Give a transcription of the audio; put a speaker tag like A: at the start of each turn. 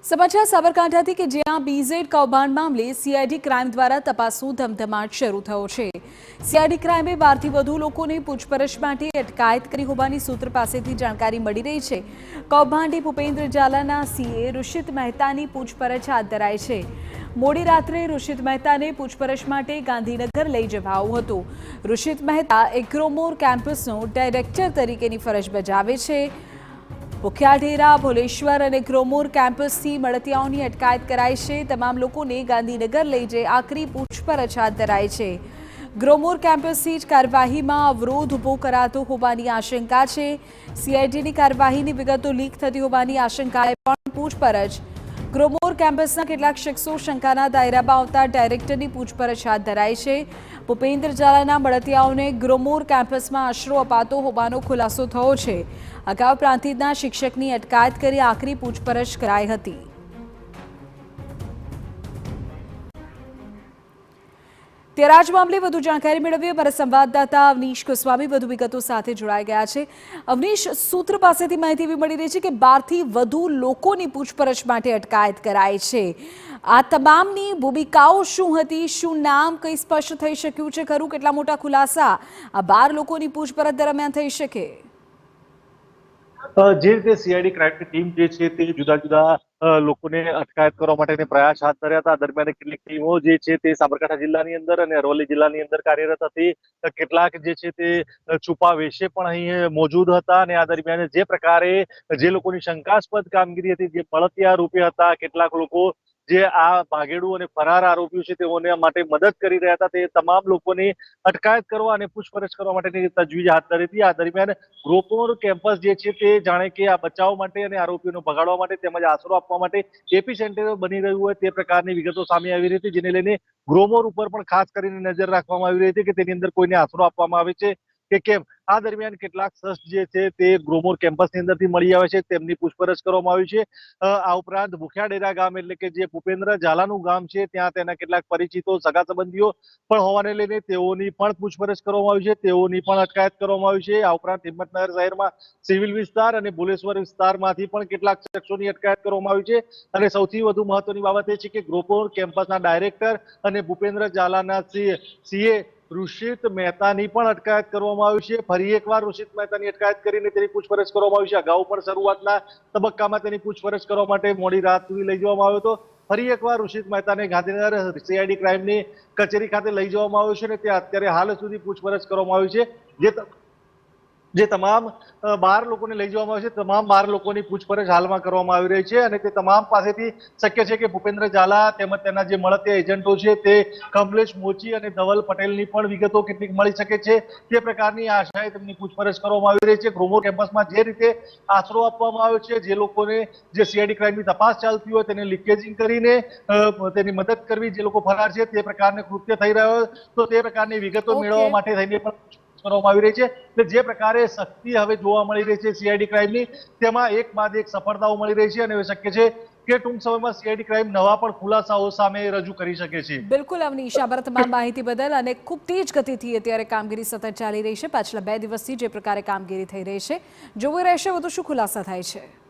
A: સમાચાર સાબરકાંઠાથી કે જ્યાં બીઝેડ કૌભાંડ મામલે સીઆઈડી ક્રાઇમ દ્વારા તપાસનો ધમધમાટ શરૂ થયો છે। સીઆઈડી ક્રાઇમે 12થી વધુ લોકોને પૂછપરછ માટે અટકાયત કરી હોવાની સૂત્ર પાસેથી જાણકારી મળી રહી છે। કૌભાંડી ભૂપેન્દ્ર ઝાલાના સીએ ઋષિત મહેતાની પૂછપરછ હાથ ધરાઈ છે। મોડી રાત્રે ऋषित મહેતાને પૂછપરછ માટે ગાંધીનગર લઈ જવાયું હતું। ऋषित મહેતા એગ્રોમોર કેમ્પસનો ડાયરેક્ટર તરીકેની ફરજ બજાવે છે। મુખ્યાઢેરા ભોલેશ્વર અને ગ્રોમોર કેમ્પસથી મળતિયાઓની અટકાયત કરાઈ છે। તમામ લોકોને ગાંધીનગર લઈ જઈ આકરી પૂછપરછ હાથ ધરાઈ છે। ગ્રોમોર કેમ્પસથી જ કાર્યવાહીમાં અવરોધ ઊભો કરાતો હોવાની આશંકા છે। સીઆઈડીની કાર્યવાહીની વિગતો લીક થતી હોવાની આશંકાએ પણ પૂછપરછ। ગ્રોમોર કેમ્પસના કેટલાક શખ્સો શંકાના દાયરામાં આવતા ડાયરેક્ટરની પૂછપરછ હાથ ધરાઈ છે। ભૂપેન્દ્ર ઝાલાના મળતિયાઓને ગ્રોમોર કેમ્પસમાં આશરો અપાતો હોવાનો ખુલાસો થયો છે। અગાઉ પ્રાંતિજના શિક્ષકની અટકાયત કરી આકરી પૂછપરછ કરાઈ હતી। ત્યારે આજ મામલે વધુ જાણકારી મેળવી અમારા સંવાદદાતા અવનીશ ગોસ્વામી વધુ વિગતો સાથે જોડાઈ ગયા છે। અવનીશ, સૂત્ર પાસેથી માહિતી એવી મળી રહી છે કે 12થી વધુ લોકોની પૂછપરછ માટે અટકાયત કરાઈ છે। આ તમામની ભૂમિકાઓ શું હતી? શું નામ કંઈ સ્પષ્ટ થઈ શક્યું છે ખરું? કેટલા મોટા ખુલાસા આ 12 લોકોની પૂછપરછ દરમિયાન થઈ શકે?
B: જે રીતે સીઆઈડી ક્રાઇમની ટીમ જે છે તે જુદા જુદા લોકોને અટકાયત કરવા માટેની પ્રયાસ હાથ ધર્યા હતા। દરમિયાન કેટલીક ટીમો જે છે તે સાબરકાંઠા જિલ્લાની અંદર અને અરવલ્લી જિલ્લાની અંદર કાર્યરત હતી। કેટલાક જે છે તે છુપા વેશે પણ અહીં મોજૂદ હતા અને આ દરમિયાન જે પ્રકારે જે લોકોની શંકાસ્પદ કામગીરી હતી, જે મળતિયા રૂપે હતા, કેટલાક લોકો જે આ ભાગેડુ અને ફરાર આરોપીઓ છે તેઓને માટે મદદ કરી રહ્યા હતા, તે તમામ લોકોની અટકાયત કરવા અને પૂછપરછ કરવા માટેની તજવીજ હાથ ધરી હતી। આ દરમિયાન ગ્રોમોર કેમ્પસ જે છે તે જાણે કે આ બચાવ માટે અને આરોપીઓને ભગાડવા માટે તેમજ આશરો આપવા માટે એપી સેન્ટર બની રહ્યું હોય તે પ્રકારની વિગતો સામે આવી રહી હતી, જેને લઈને ગ્રોમોર ઉપર પણ ખાસ કરીને નજર રાખવામાં આવી રહી હતી કે તેની અંદર કોઈને આશરો આપવામાં આવે છે કે કેમ। આ દરમિયાન કેટલાક શખ્સ જે છે તે ગ્રોમોર કેમ્પસની અંદરથી મળી આવે છે, તેમની પૂછપરછ કરવામાં આવી છે। આ ઉપરાંત મુખ્યાડેરા ગામ એટલે કે જે ભૂપેન્દ્ર ઝાલાનું ગામ છે ત્યાં તેના કેટલાક પરિચિતો, સગા સંબંધીઓ પણ હોવાને લઈને તેઓની પણ પૂછપરછ કરવામાં આવી છે, તેઓની પણ અટકાયત કરવામાં આવી છે। આ ઉપરાંત હિંમતનગર શહેરમાં સિવિલ વિસ્તાર અને ભુલેશ્વર વિસ્તારમાંથી પણ કેટલાક શખ્સોની અટકાયત કરવામાં આવી છે। અને સૌથી વધુ મહત્વની બાબત એ છે કે ગ્રોમોર કેમ્પસના ડાયરેક્ટર અને ભૂપેન્દ્ર ઝાલાના સીએ ઋષિત મહેતાની પણ અટકાયત કરવામાં આવી છે। ફરી એકવાર ઋષિત મહેતાની અટકાયત કરીને તેની પૂછપરછ કરવામાં આવી છે। અગાઉ પણ શરૂઆતના તબક્કામાં તેની પૂછપરછ કરવા માટે મોડી રાત સુધી લઈ જવામાં આવ્યો હતો। ફરી એકવાર ઋષિત મહેતાને ગાંધીનગર સીઆઈડી ક્રાઇમની કચેરી ખાતે લઈ જવામાં આવ્યો છે અને ત્યાં અત્યારે હાલ સુધી પૂછપરછ કરવામાં આવી છે। જે તમામ 12 લોકોને લઈ જવામાં આવે છે, તમામ 12 લોકોની પૂછપરછ હાલમાં કરવામાં આવી રહી છે અને તે તમામ પાસેથી શક્ય છે કે ભૂપેન્દ્ર ઝાલા તેમજ તેના જે મળતિયા એજન્ટો છે તે કમલેશ મોચી અને ધવલ પટેલની પણ વિગતો કેટલીક મળી શકે છે, તે પ્રકારની આશાએ તેમની પૂછપરછ કરવામાં આવી રહી છે। ગ્રોમોર કેમ્પસમાં જે રીતે આશરો આપવામાં આવ્યો છે, જે લોકોને જે સીઆઈડી ક્રાઇમની તપાસ ચાલતી હોય તેને લીકેજિંગ કરીને તેની મદદ કરવી, જે લોકો ફરાર છે તે પ્રકારનું કૃત્ય થઈ રહ્યો તો તે પ્રકારની વિગતો મેળવવા માટે થઈને પણ કરવામાં આવી રહી છે। જે પ્રકારે શક્તિ હવે જોવા મળી રહી છે સીઆઈડી ક્રાઇમની, તેમાં એક બાદ એક સફળતાઓ મળી રહી છે અને હવે શક્ય છે કે ટૂંક સમયમાં સીઆઈડી ક્રાઇમ નવા પણ ખુલાસાઓ સામે રજૂ કરી શકે છે।
A: બિલકુલ અવનીશ, આભાર તમામ માહિતી બદલ। અને ખૂબ તેજ ગતિથી અત્યારે કામગીરી સતત ચાલી રહી છે। પાછલા 2 દિવસથી જે પ્રકારે કામગીરી થઈ રહી છે, જોવું રહેશે વધુ શું ખુલાસા થાય છે।